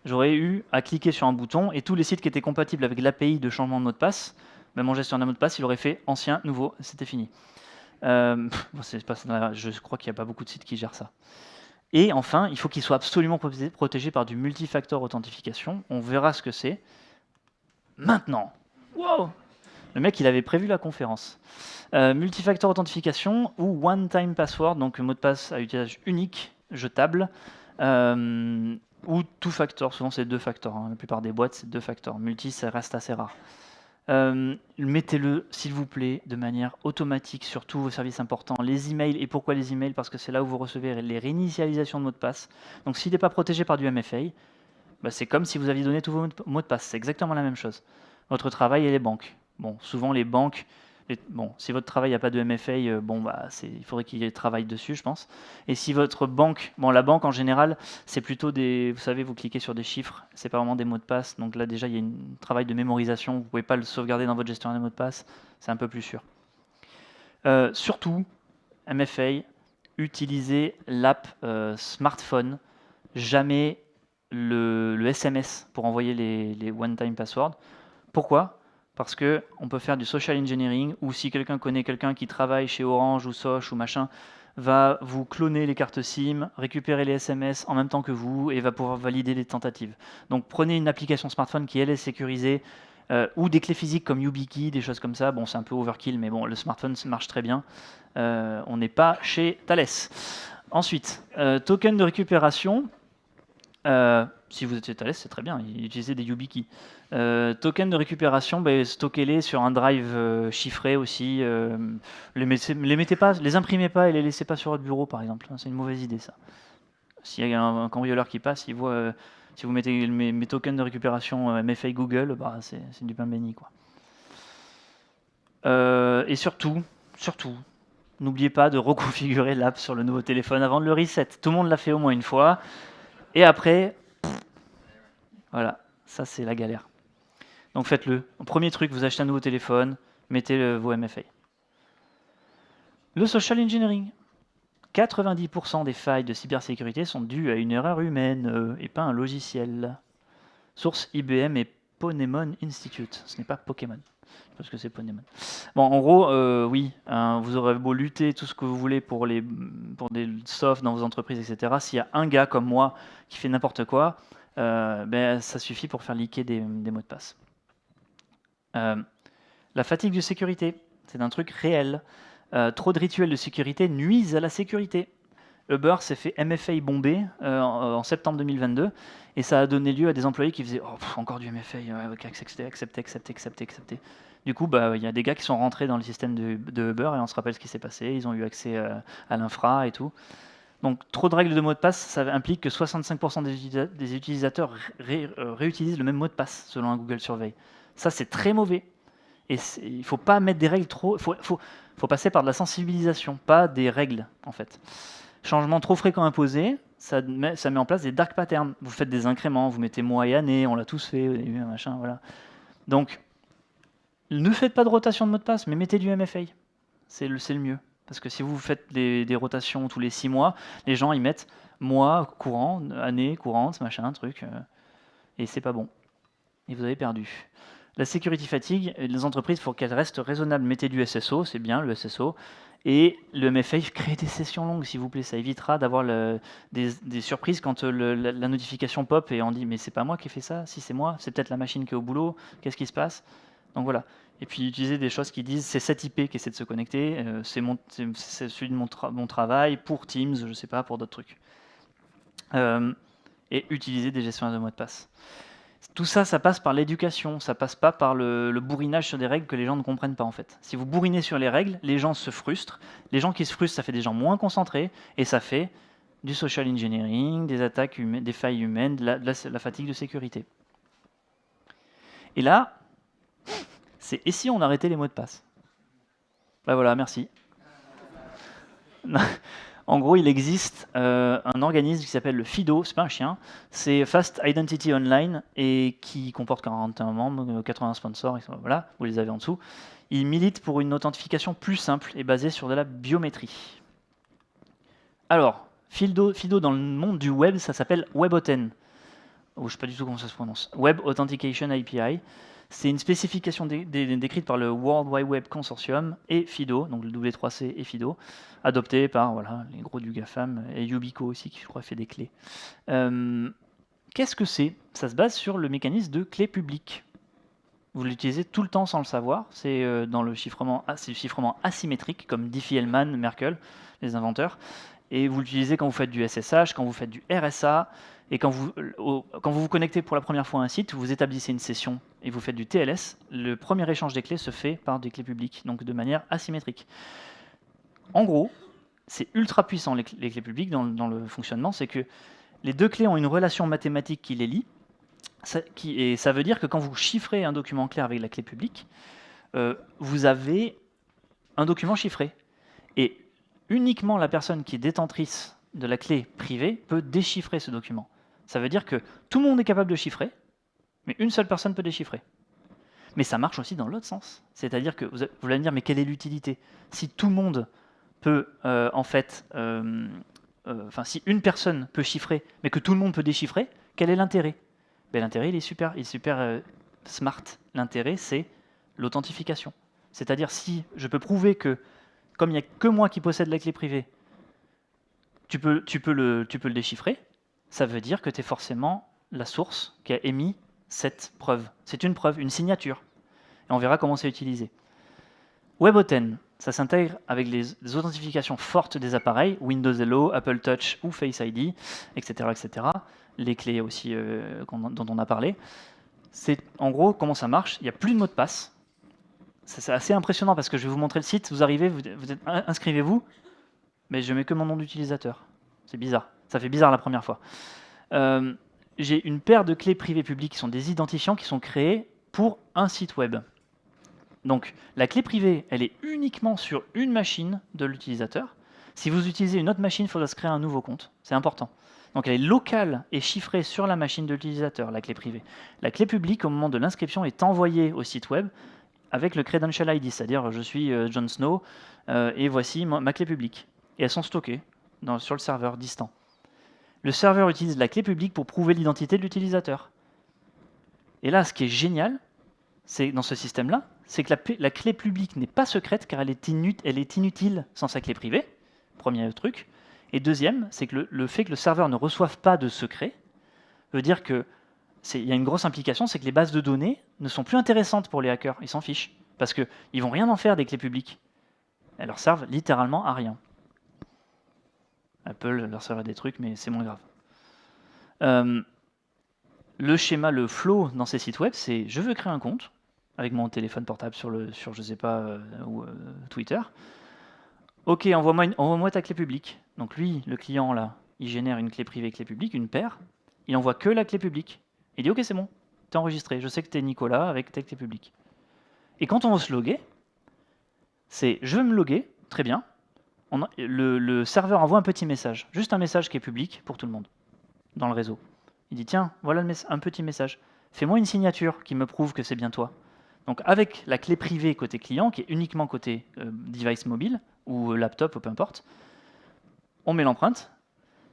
j'aurais eu à cliquer sur un bouton et tous les sites qui étaient compatibles avec l'API de changement de mot de passe, ben mon gestionnaire de mot de passe, il aurait fait ancien, nouveau, c'était fini. Je crois qu'il n'y a pas beaucoup de sites qui gèrent ça. Et enfin, il faut qu'il soit absolument protégé par du multifactor authentification. On verra ce que c'est. Maintenant. Wow! Le mec, il avait prévu la conférence. Multifactor authentification ou one-time password, donc mot de passe à usage unique, jetable, ou two-factor. Souvent, c'est deux facteurs. Hein. La plupart des boîtes, c'est deux facteurs. Multi, ça reste assez rare. Mettez-le, s'il vous plaît, de manière automatique sur tous vos services importants. Les emails, et pourquoi les emails? Parce que c'est là où vous recevez les réinitialisations de mots de passe. Donc s'il n'est pas protégé par du MFA, bah, c'est comme si vous aviez donné tous vos mots de passe. C'est exactement la même chose. Votre travail et les banques. Bon, souvent les banques, si votre travail n'a pas de MFA, il faudrait qu'il travaille dessus, je pense. Et si votre banque, la banque en général, c'est plutôt vous savez, vous cliquez sur des chiffres, c'est pas vraiment des mots de passe. Donc là déjà, il y a un travail de mémorisation. Vous pouvez pas le sauvegarder dans votre gestionnaire de mots de passe. C'est un peu plus sûr. Surtout, MFA, utilisez l'app smartphone. Jamais le SMS pour envoyer les one-time passwords. Pourquoi? Parce qu'on peut faire du social engineering, ou si quelqu'un connaît quelqu'un qui travaille chez Orange ou Soch ou machin, va vous cloner les cartes SIM, récupérer les SMS en même temps que vous et va pouvoir valider les tentatives. Donc prenez une application smartphone qui elle est sécurisée, ou des clés physiques comme YubiKey, des choses comme ça. Bon, c'est un peu overkill, mais bon, le smartphone marche très bien. On n'est pas chez Thales. Ensuite, token de récupération. Si vous êtes chez Thales, c'est très bien, utilisez des YubiKey. Token de récupération, stockez-les sur un drive chiffré aussi. Les mettez pas, les imprimez pas et les laissez pas sur votre bureau, par exemple. C'est une mauvaise idée, ça. S'il y a un cambrioleur qui passe, il voit si vous mettez mes tokens de récupération MFA Google, c'est du pain béni, quoi. Et surtout, n'oubliez pas de reconfigurer l'app sur le nouveau téléphone avant de le reset. Tout le monde l'a fait au moins une fois. Et après, voilà, ça c'est la galère. Donc faites-le. Premier truc, vous achetez un nouveau téléphone, mettez vos MFA. Le social engineering. 90% des failles de cybersécurité sont dues à une erreur humaine et pas un logiciel. Source IBM et Ponemon Institute. Ce n'est pas Pokémon. Parce que c'est Ponemon. Bon, en gros, oui, vous aurez beau lutter tout ce que vous voulez pour des softs dans vos entreprises, etc. S'il y a un gars comme moi qui fait n'importe quoi, ça suffit pour faire leaker des mots de passe. La fatigue de sécurité, c'est un truc réel. Trop de rituels de sécurité nuisent à la sécurité. Uber s'est fait MFA bomber en septembre 2022 et ça a donné lieu à des employés qui faisaient encore du MFA, accepter. Du coup, il y a des gars qui sont rentrés dans le système de Uber et on se rappelle ce qui s'est passé. Ils ont eu accès à l'infra et tout. Donc, trop de règles de mot de passe, ça implique que 65% des utilisateurs réutilisent le même mot de passe, selon un Google Survey. Ça, c'est très mauvais. Et il ne faut pas mettre des règles trop... Il faut passer par de la sensibilisation, pas des règles, en fait. Changement trop fréquent imposé, ça met en place des dark patterns. Vous faites des incréments, vous mettez mois et année, on l'a tous fait au début, machin, voilà. Donc, ne faites pas de rotation de mot de passe, mais mettez du MFA. C'est le mieux. Parce que si vous faites des rotations tous les 6 mois, les gens ils mettent mois courant, année courante, machin, truc, et c'est pas bon. Et vous avez perdu. La security fatigue, les entreprises, il faut qu'elles restent raisonnables. Mettez du SSO, c'est bien le SSO. Et le MFA, créez des sessions longues, s'il vous plaît. Ça évitera d'avoir des surprises quand la notification pop et on dit mais c'est pas moi qui ai fait ça. Si c'est moi, c'est peut-être la machine qui est au boulot. Qu'est-ce qui se passe? Donc voilà. Et puis utiliser des choses qui disent c'est cette IP qui essaie de se connecter, c'est celui de mon travail pour Teams, je sais pas, pour d'autres trucs. Et utiliser des gestionnaires de mots de passe. Tout ça, ça passe par l'éducation, ça passe pas par le bourrinage sur des règles que les gens ne comprennent pas en fait. Si vous bourrinez sur les règles, les gens se frustrent. Les gens qui se frustrent, ça fait des gens moins concentrés et ça fait du social engineering, des attaques humaines, des failles humaines, de la fatigue de sécurité. Et là, c'est et si on arrêtait les mots de passe? Voilà, merci. En gros, il existe un organisme qui s'appelle le FIDO, c'est pas un chien, c'est Fast Identity Online et qui comporte 41 membres, 80 sponsors, et voilà, vous les avez en dessous. Il milite pour une authentification plus simple et basée sur de la biométrie. Alors, FIDO dans le monde du web, ça s'appelle WebAuthn. Je ne sais pas du tout comment ça se prononce. Web Authentication API. C'est une spécification décrite par le World Wide Web Consortium et FIDO, donc le W3C et FIDO, adopté par les gros du GAFAM et Yubico aussi, qui je crois fait des clés. Qu'est-ce que c'est? Ça se base sur le mécanisme de clé publique. Vous l'utilisez tout le temps sans le savoir. C'est dans le chiffrement asymétrique, comme Diffie-Hellman, Merkle, les inventeurs. Et vous l'utilisez quand vous faites du SSH, quand vous faites du RSA, et quand vous vous connectez pour la première fois à un site, vous établissez une session et vous faites du TLS. Le premier échange des clés se fait par des clés publiques, donc de manière asymétrique. En gros, c'est ultra puissant les clés publiques dans le fonctionnement, c'est que les deux clés ont une relation mathématique qui les lie, et ça veut dire que quand vous chiffrez un document clair avec la clé publique, vous avez un document chiffré. Et uniquement la personne qui est détentrice de la clé privée peut déchiffrer ce document. Ça veut dire que tout le monde est capable de chiffrer, mais une seule personne peut déchiffrer. Mais ça marche aussi dans l'autre sens. C'est-à-dire que vous allez me dire, mais quelle est l'utilité? Si tout le monde peut, si une personne peut chiffrer, mais que tout le monde peut déchiffrer, Quel est l'intérêt? Ben, l'intérêt, il est super smart. L'intérêt, c'est l'authentification. C'est-à-dire, si je peux prouver que, comme il n'y a que moi qui possède la clé privée, tu peux le déchiffrer, ça veut dire que tu es forcément la source qui a émis cette preuve. C'est une preuve, une signature. Et on verra comment c'est utilisé. WebAuthn, ça s'intègre avec les authentifications fortes des appareils, Windows Hello, Apple Touch ou Face ID, etc. etc. Les clés aussi dont on a parlé. C'est en gros comment ça marche. Il n'y a plus de mot de passe. C'est assez impressionnant parce que je vais vous montrer le site. Vous arrivez, inscrivez-vous, mais je mets que mon nom d'utilisateur. C'est bizarre. Ça fait bizarre la première fois. J'ai une paire de clés privées publiques qui sont des identifiants qui sont créés pour un site web. Donc la clé privée, elle est uniquement sur une machine de l'utilisateur. Si vous utilisez une autre machine, il faudra se créer un nouveau compte. C'est important. Donc elle est locale et chiffrée sur la machine de l'utilisateur, la clé privée. La clé publique, au moment de l'inscription, est envoyée au site web avec le Credential ID, c'est-à-dire je suis Jon Snow et voici ma clé publique. Et elles sont stockées sur le serveur distant. Le serveur utilise la clé publique pour prouver l'identité de l'utilisateur. Et là, ce qui est génial, c'est dans ce système-là, c'est que la clé publique n'est pas secrète car elle est inutile sans sa clé privée, premier truc. Et deuxième, c'est que le fait que le serveur ne reçoive pas de secret veut dire que il y a une grosse implication, c'est que les bases de données ne sont plus intéressantes pour les hackers, ils s'en fichent, parce qu'ils ne vont rien en faire des clés publiques. Elles leur servent littéralement à rien. Apple leur servait des trucs, mais c'est moins grave. Le schéma, le flow dans ces sites web, c'est je veux créer un compte avec mon téléphone portable sur je sais pas, Twitter. Ok, envoie-moi ta clé publique. Donc lui, le client là, il génère une clé privée, clé publique, une paire. Il envoie que la clé publique. Il dit ok, c'est bon, t'es enregistré. Je sais que t'es Nicolas avec ta clé publique. Et quand on veut se loguer, c'est je veux me loguer, très bien. Le serveur envoie un petit message, juste un message qui est public pour tout le monde dans le réseau. Il dit tiens, voilà un petit message. Fais-moi une signature qui me prouve que c'est bien toi. Donc avec la clé privée côté client, qui est uniquement côté device mobile ou laptop ou peu importe, on met l'empreinte,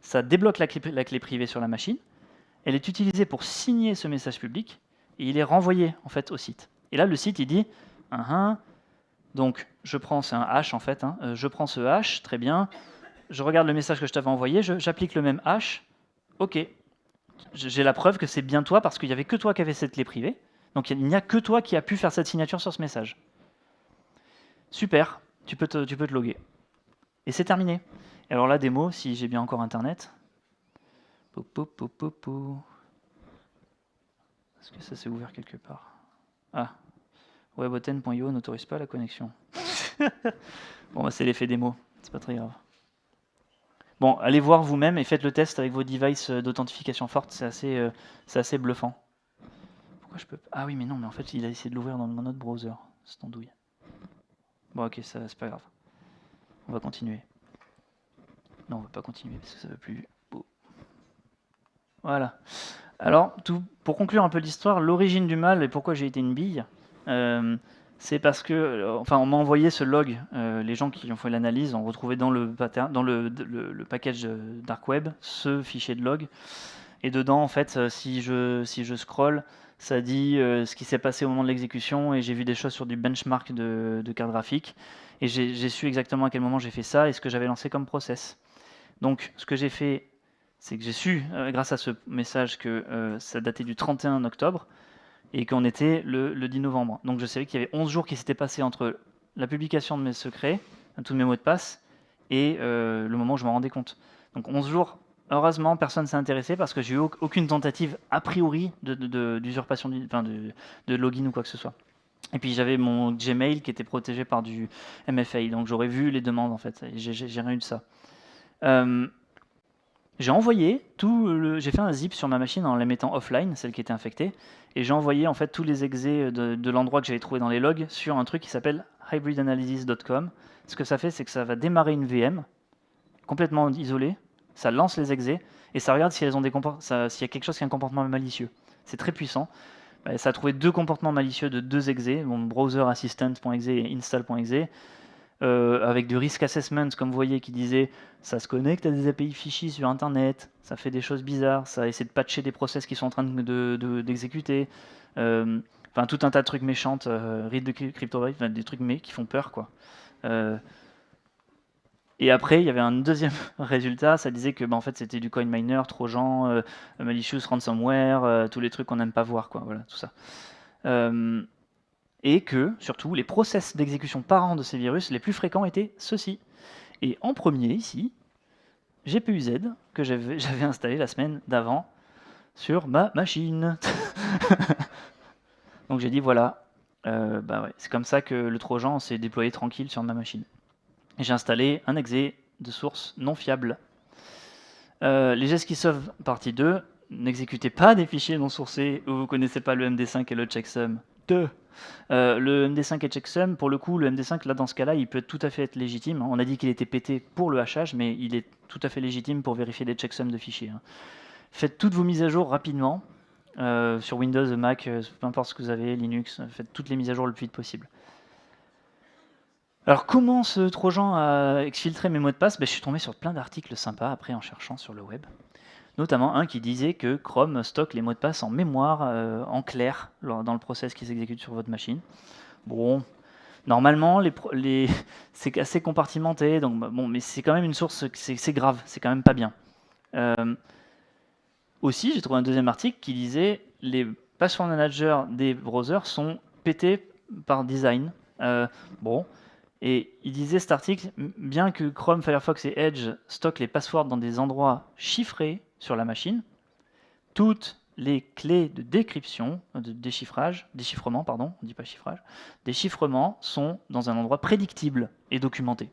ça débloque la clé privée sur la machine, elle est utilisée pour signer ce message public et il est renvoyé en fait au site. Et là le site il dit donc je prends, c'est un hash en fait, je prends ce hash, très bien, je regarde le message que je t'avais envoyé, j'applique le même hash, ok, j'ai la preuve que c'est bien toi parce qu'il n'y avait que toi qui avais cette clé privée, donc il n'y a que toi qui a pu faire cette signature sur ce message. Super, tu peux te loguer. Et c'est terminé. Et alors la démo, si j'ai bien encore internet. Est-ce que ça s'est ouvert quelque part? Ah, WebAuthn.io n'autorise pas la connexion. Bon, bah, c'est l'effet démo, c'est pas très grave. Bon, allez voir vous-même et faites le test avec vos devices d'authentification forte, c'est assez bluffant. Pourquoi je peux pas... Ah oui, mais non, mais en fait, il a essayé de l'ouvrir dans mon autre browser, cette andouille. Bon, ok, ça, c'est pas grave. On va continuer. Non, on va pas continuer parce que ça va plus. Bon. Voilà. Alors, pour conclure un peu l'histoire, l'origine du mal et pourquoi j'ai été une bille, c'est parce que, enfin, on m'a envoyé ce log. Les gens qui ont fait l'analyse ont retrouvé dans le package Dark Web ce fichier de log. Et dedans, en fait, si je scroll, ça dit ce qui s'est passé au moment de l'exécution et j'ai vu des choses sur du benchmark de carte graphique. Et j'ai su exactement à quel moment j'ai fait ça et ce que j'avais lancé comme process. Donc, ce que j'ai fait, c'est que j'ai su, grâce à ce message, que ça datait du 31 octobre et qu'on était le 10 novembre. Donc, je savais qu'il y avait 11 jours qui s'étaient passés entre la publication de mes secrets, tous mes mots de passe, et le moment où je m'en rendais compte. Donc, 11 jours, heureusement, personne ne s'est intéressé parce que j'ai eu aucune tentative a priori d'usurpation, de login ou quoi que ce soit. Et puis j'avais mon Gmail qui était protégé par du MFA, donc j'aurais vu les demandes en fait. J'ai rien eu de ça. J'ai envoyé j'ai fait un zip sur ma machine en la mettant offline, celle qui était infectée, et j'ai envoyé en fait tous les exés de l'endroit que j'avais trouvé dans les logs sur un truc qui s'appelle hybridanalysis.com. Ce que ça fait, c'est que ça va démarrer une VM complètement isolée, ça lance les exés et ça regarde si elles ont s'il y a quelque chose qui a un comportement malicieux. C'est très puissant. Ça a trouvé 2 comportements malicieux de 2 exés, browser assistant.exe et install.exe. avec du risk assessment, comme vous voyez, qui disait ça se connecte à des API fichiers sur Internet, ça fait des choses bizarres, ça essaie de patcher des process qui sont en train d'exécuter. Enfin, tout un tas de trucs méchantes, read de crypto, enfin, des trucs qui font peur, quoi. Et après, il y avait un deuxième résultat, ça disait que en fait, c'était du coin miner, trojan, malicious ransomware, tous les trucs qu'on n'aime pas voir, quoi. Voilà, tout ça. Et que, surtout, les process d'exécution par an de ces virus, les plus fréquents étaient ceux-ci. Et en premier, ici, GPU-Z, que j'avais installé la semaine d'avant sur ma machine. Donc j'ai dit, voilà, bah ouais, c'est comme ça que le Trojan s'est déployé tranquille sur ma machine. Et j'ai installé un exe de source non fiable. Les gestes qui sauvent partie 2, n'exécutez pas des fichiers non sourcés où vous ne connaissez pas le MD5 et le checksum. Le MD5 et checksum, pour le coup, le MD5, là, dans ce cas-là, il peut tout à fait être légitime. On a dit qu'il était pété pour le hachage, mais il est tout à fait légitime pour vérifier des checksums de fichiers. Faites toutes vos mises à jour rapidement, sur Windows, Mac, peu importe ce que vous avez, Linux, faites toutes les mises à jour le plus vite possible. Alors, comment ce Trojan a exfiltré mes mots de passe? Je suis tombé sur plein d'articles sympas après en cherchant sur le web. Notamment un qui disait que Chrome stocke les mots de passe en mémoire, en clair, dans le process qui s'exécute sur votre machine. Bon, normalement, c'est assez compartimenté, donc bon, mais c'est quand même une source, c'est grave, c'est quand même pas bien. Aussi, j'ai trouvé un deuxième article qui disait les password managers des browsers sont pétés par design. Bon, et il disait cet article, bien que Chrome, Firefox et Edge stockent les passwords dans des endroits chiffrés sur la machine, toutes les clés de décryption, de déchiffrement, pardon, on dit pas chiffrage, déchiffrement sont dans un endroit prédictible et documenté.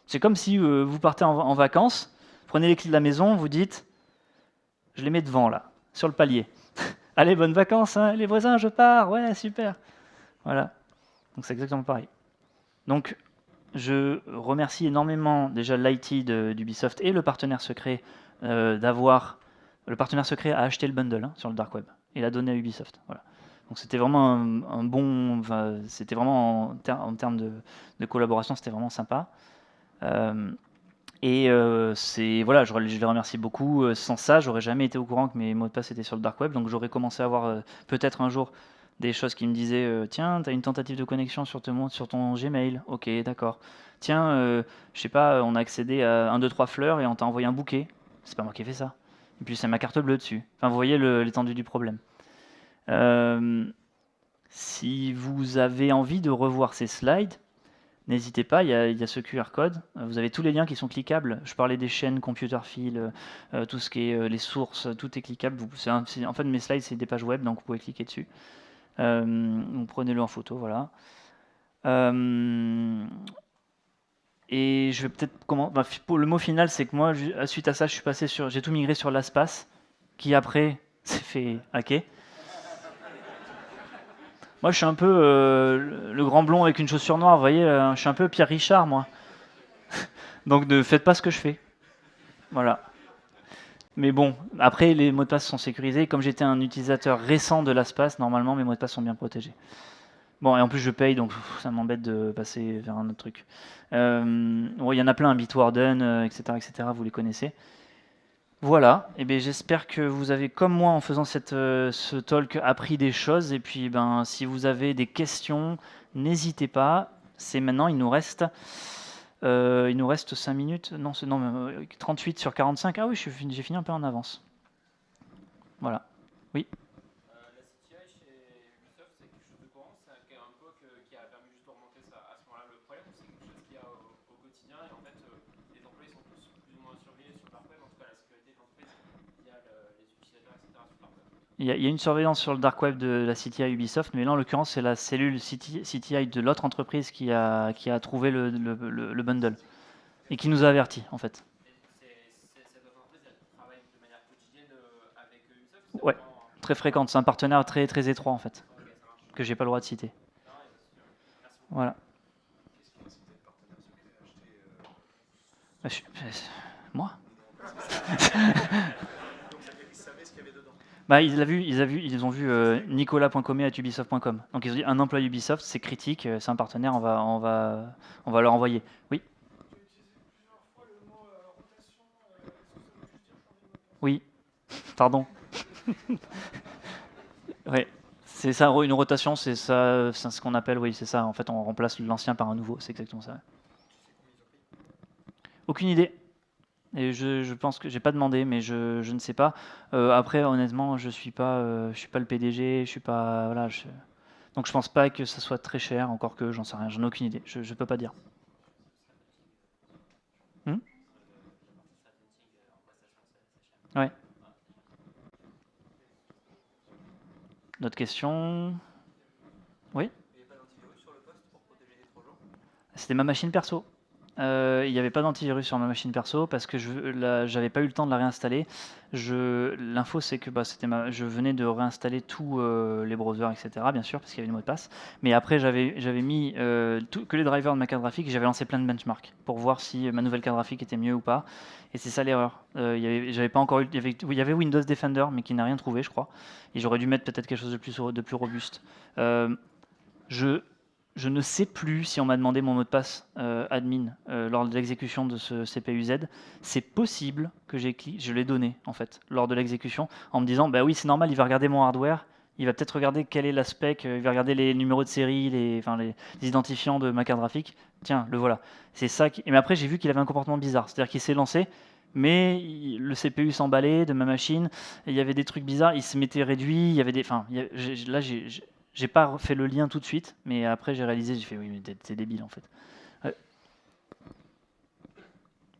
C'est comme si vous partez en vacances, prenez les clés de la maison, vous dites, je les mets devant là, sur le palier. Allez, bonnes vacances, hein, les voisins, je pars, ouais, super. Voilà, donc c'est exactement pareil. Donc, je remercie énormément déjà l'IT d'Ubisoft et le partenaire secret d'avoir... Le partenaire secret a acheté le bundle sur le dark web et l'a donné à Ubisoft. Voilà. Donc c'était vraiment un bon... Enfin, c'était vraiment en termes de collaboration, c'était vraiment sympa. Voilà, je les remercie beaucoup. Sans ça, j'aurais jamais été au courant que mes mots de passe étaient sur le dark web. Donc j'aurais commencé à avoir peut-être un jour des choses qui me disaient tiens, tu as une tentative de connexion sur ton Gmail. Ok, d'accord. Tiens, je sais pas, on a accédé à 1, 2, 3 fleurs et on t'a envoyé un bouquet. C'est pas moi qui ai fait ça. Et puis c'est ma carte bleue dessus. Enfin, vous voyez l'étendue du problème. Si vous avez envie de revoir ces slides, n'hésitez pas, il y a ce QR code. Vous avez tous les liens qui sont cliquables. Je parlais des chaînes, computer file, tout ce qui est les sources, tout est cliquable. En fait, mes slides, c'est des pages web, donc vous pouvez cliquer dessus. Donc prenez-le en photo, voilà. Et je vais peut-être le mot final, c'est que moi, suite à ça, j'ai tout migré sur LastPass, qui après s'est fait hacker. Moi, je suis un peu le grand blond avec une chaussure noire, vous voyez, je suis un peu Pierre Richard, moi. Donc ne faites pas ce que je fais. Voilà. Mais bon, après, les mots de passe sont sécurisés. Comme j'étais un utilisateur récent de LastPass, normalement, mes mots de passe sont bien protégés. Bon, et en plus, je paye, donc ça m'embête de passer vers un autre truc. Il y en a plein, Bitwarden, etc., etc., vous les connaissez. Voilà, et bien j'espère que vous avez, comme moi, en faisant ce talk, appris des choses. Et puis, si vous avez des questions, n'hésitez pas. C'est maintenant, il nous reste 5 minutes. Non, 38 sur 45. Ah oui, j'ai fini un peu en avance. Voilà. Oui. La CTI chez Ubisoft, c'est quelque chose de courant, c'est un POC qui a permis juste de remonter ça à ce moment-là. Le problème, c'est quelque chose qu'il y a au quotidien, et en fait, les employés sont tous plus ou moins surveillés sur le dark web, en tout cas la sécurité de l'entreprise via les utilisateurs, etc. sur le dark web. Il y a une surveillance sur le dark web de la CTI Ubisoft, mais là, en l'occurrence, c'est la cellule CTI de l'autre entreprise qui a trouvé le bundle et qui nous a avertis, en fait. Cette entreprise, elle travaille de manière quotidienne avec Ubisoft. Ouais, très fréquente. C'est un partenaire très, très étroit, en fait, que j'ai pas le droit de citer. Voilà. Moi. Ils savaient ce qu'il y avait dedans. Bah, ils ont vu nicolas.comé@ubisoft.com. Donc ils ont dit un employé Ubisoft, c'est critique, c'est un partenaire, on va leur envoyer. Oui, Tu as utilisé plusieurs fois le mot rotation. Est-ce que ça veut juste dire changer de mot de passe? oui, pardon. Ouais, c'est ça, une rotation, c'est ça, c'est ce qu'on appelle, oui, c'est ça. En fait, on remplace l'ancien par un nouveau, c'est exactement ça. Aucune idée. Et je pense que j'ai pas demandé, mais je ne sais pas. Après, honnêtement, je suis pas le PDG, je suis pas, voilà, donc je pense pas que ça soit très cher, encore que j'en sais rien, j'en ai aucune idée, je peux pas dire. Hmm. Ouais. D'autres questions? Oui? C'était ma machine perso. Il n'y avait pas d'antivirus sur ma machine perso parce que j'avais pas eu le temps de la réinstaller. L'info c'est que je venais de réinstaller tous les browsers, etc. Bien sûr, parce qu'il y avait le mot de passe. Mais après, j'avais mis que les drivers de ma carte graphique et j'avais lancé plein de benchmarks pour voir si ma nouvelle carte graphique était mieux ou pas. Et c'est ça l'erreur. J'avais pas encore eu. Il y avait Windows Defender, mais qui n'a rien trouvé, je crois. Et j'aurais dû mettre peut-être quelque chose de plus robuste. Euh, je, je ne sais plus si on m'a demandé mon mot de passe admin lors de l'exécution de ce CPU-Z. C'est possible que je l'ai donné en fait lors de l'exécution en me disant bah oui c'est normal, il va regarder mon hardware, il va peut-être regarder quel est l'aspect, il va regarder les numéros de série, les identifiants de ma carte graphique. Tiens, le voilà. C'est ça. Mais après j'ai vu qu'il avait un comportement bizarre, c'est-à-dire qu'il s'est lancé. Mais le CPU s'emballait de ma machine, et il y avait des trucs bizarres, il se mettait réduit, il y avait des, enfin, là j'ai pas fait le lien tout de suite, mais après j'ai réalisé, j'ai fait oui, mais t'es débile en fait. Ouais.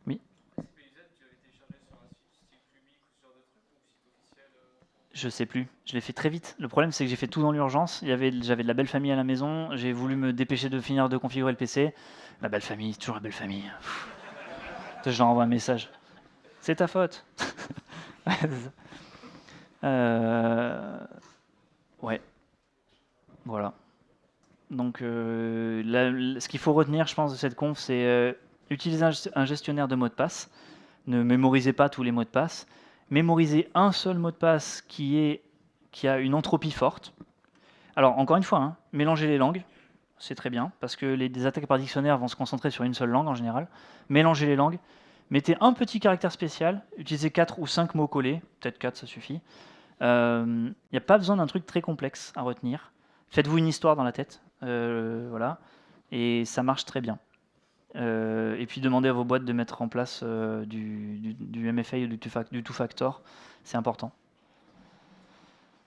Oui, CPUZ, tu l'avais téléchargé sur un site style public ou sur d'autres trucs ou site officiel je sais plus. Je l'ai fait très vite. Le problème c'est que j'ai fait tout dans l'urgence. J'avais de la belle famille à la maison. J'ai voulu me dépêcher de finir de configurer le PC. La belle famille, toujours la belle famille. Je leur envoie un message. C'est ta faute. euh... Ouais, voilà. Donc, ce qu'il faut retenir, je pense, de cette conf, c'est utiliser un gestionnaire de mots de passe. Ne mémorisez pas tous les mots de passe. Mémorisez un seul mot de passe qui a une entropie forte. Alors, encore une fois, hein, mélangez les langues, c'est très bien, parce que des attaques par dictionnaire vont se concentrer sur une seule langue en général. Mélangez les langues. Mettez un petit caractère spécial. Utilisez 4 ou 5 mots collés. Peut-être 4, ça suffit. Il n'y a pas besoin d'un truc très complexe à retenir. Faites-vous une histoire dans la tête. Voilà. Et ça marche très bien. Et puis demandez à vos boîtes de mettre en place du MFA ou du two-factor. C'est important.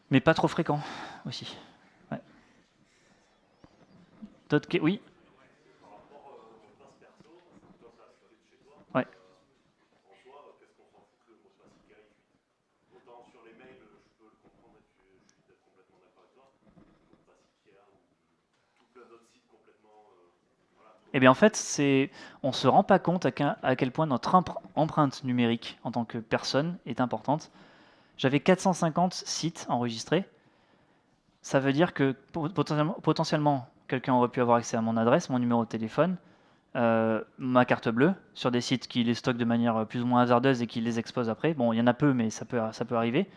Mais pas trop fréquent aussi. Ouais. Oui. Ouais. Eh bien, en fait, on ne se rend pas compte à quel point notre empreinte numérique en tant que personne est importante. J'avais 450 sites enregistrés. Ça veut dire que potentiellement quelqu'un aurait pu avoir accès à mon adresse, mon numéro de téléphone, ma carte bleue, sur des sites qui les stockent de manière plus ou moins hasardeuse et qui les exposent après. Bon, il y en a peu, mais ça peut arriver.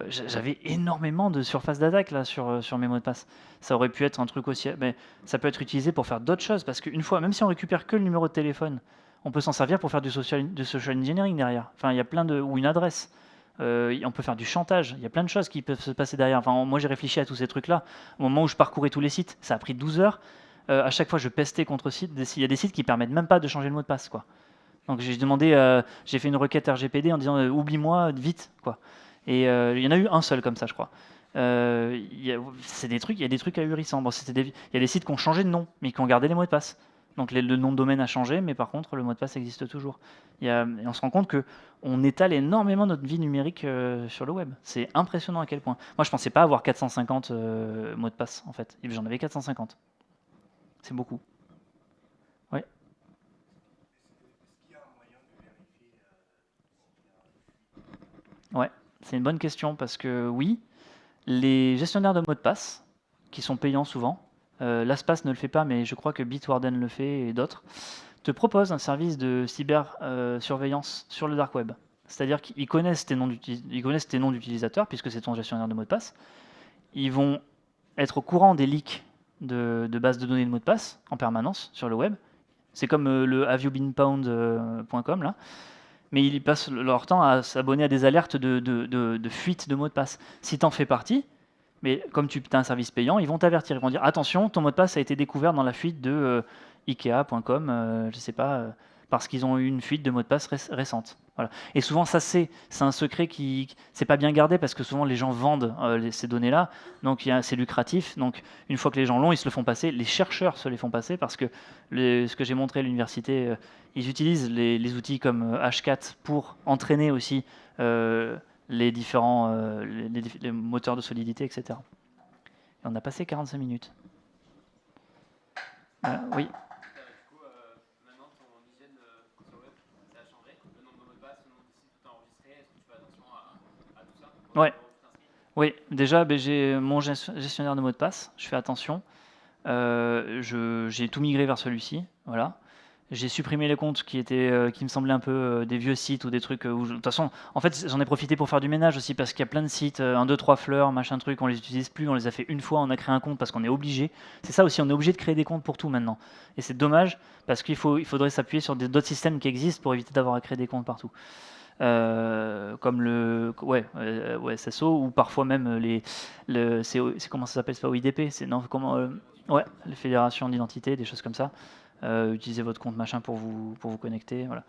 J'avais énormément de surface d'attaque là sur mes mots de passe. Ça aurait pu être un truc aussi, mais ça peut être utilisé pour faire d'autres choses parce qu'une fois, même si on récupère que le numéro de téléphone, on peut s'en servir pour faire du social engineering derrière. Enfin, il y a ou une adresse. On peut faire du chantage. Il y a plein de choses qui peuvent se passer derrière. Enfin, moi, j'ai réfléchi à tous ces trucs-là. Au moment où je parcourais tous les sites, ça a pris 12 heures. À chaque fois, je pestais contre sites. Il y a des sites qui permettent même pas de changer le mot de passe, quoi. Donc j'ai fait une requête RGPD en disant oublie-moi vite, quoi. Et il y en a eu un seul comme ça, je crois. Il y a des trucs ahurissants. Bon, il y a des sites qui ont changé de nom, mais qui ont gardé les mots de passe. Donc le nom de domaine a changé, mais par contre le mot de passe existe toujours. Et on se rend compte que on étale énormément notre vie numérique sur le web. C'est impressionnant à quel point. Moi, je pensais pas avoir 450 mots de passe en fait. J'en avais 450. C'est beaucoup. Ouais. Ouais, c'est une bonne question parce que oui, les gestionnaires de mots de passe, qui sont payants souvent, LastPass ne le fait pas, mais je crois que Bitwarden le fait et d'autres, te proposent un service de cyber surveillance sur le dark web. C'est-à-dire qu'ils connaissent tes noms d'utilisateurs, puisque c'est ton gestionnaire de mots de passe. Ils vont être au courant des leaks de bases de données de mots de passe en permanence sur le web. C'est comme le haveyoubeenpwned.com là. Mais ils passent leur temps à s'abonner à des alertes de fuite de mots de passe. Si tu en fais partie, mais comme tu as un service payant, ils vont t'avertir. Ils vont dire attention, ton mot de passe a été découvert dans la fuite de Ikea.com, je sais pas, parce qu'ils ont eu une fuite de mot de passe récente. Voilà. Et souvent, ça c'est un secret qui c'est pas bien gardé parce que souvent les gens vendent ces données-là, donc c'est lucratif. Donc une fois que les gens l'ont, ils se le font passer. Les chercheurs se les font passer parce que ce que j'ai montré à l'université, ils utilisent les outils comme Hashcat pour entraîner aussi les différents les moteurs de solidité, etc. Et on a passé 45 minutes. Oui. Maintenant, ton hygiène sur le web, ça a changé. Le nombre de mots de passe, le nombre de sites où tu as enregistré, est-ce que tu fais attention à tout ça? Ouais. Oui, déjà, j'ai mon gestionnaire de mots de passe, je fais attention. J'ai tout migré vers celui-ci, voilà. J'ai supprimé les comptes qui me semblaient un peu des vieux sites ou des trucs où de toute façon, en fait, j'en ai profité pour faire du ménage aussi parce qu'il y a plein de sites, 1, 2, 3 fleurs, machin truc, on les utilise plus, on les a fait une fois, on a créé un compte parce qu'on est obligé. C'est ça aussi, on est obligé de créer des comptes pour tout maintenant. Et c'est dommage parce il faudrait s'appuyer sur d'autres systèmes qui existent pour éviter d'avoir à créer des comptes partout. Comme le SSO ou parfois même c'est comment ça s'appelle, c'est pas OIDP, c'est non comment les fédérations d'identité, des choses comme ça. Utilisez votre compte machin pour vous connecter, voilà.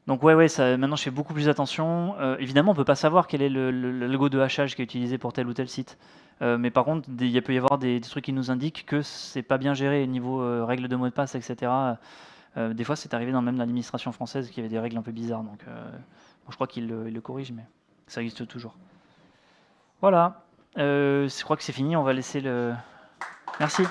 Donc maintenant je fais beaucoup plus attention. Évidemment on peut pas savoir quel est le logo de hachage qui est utilisé pour tel ou tel site, mais par contre il peut y avoir des trucs qui nous indiquent que c'est pas bien géré au niveau règles de mots de passe, etc. Des fois, c'est arrivé dans même l'administration française qu'il y avait des règles un peu bizarres. Donc, je crois qu'ils le corrigent, mais ça existe toujours. Voilà. Je crois que c'est fini. On va laisser le. Merci.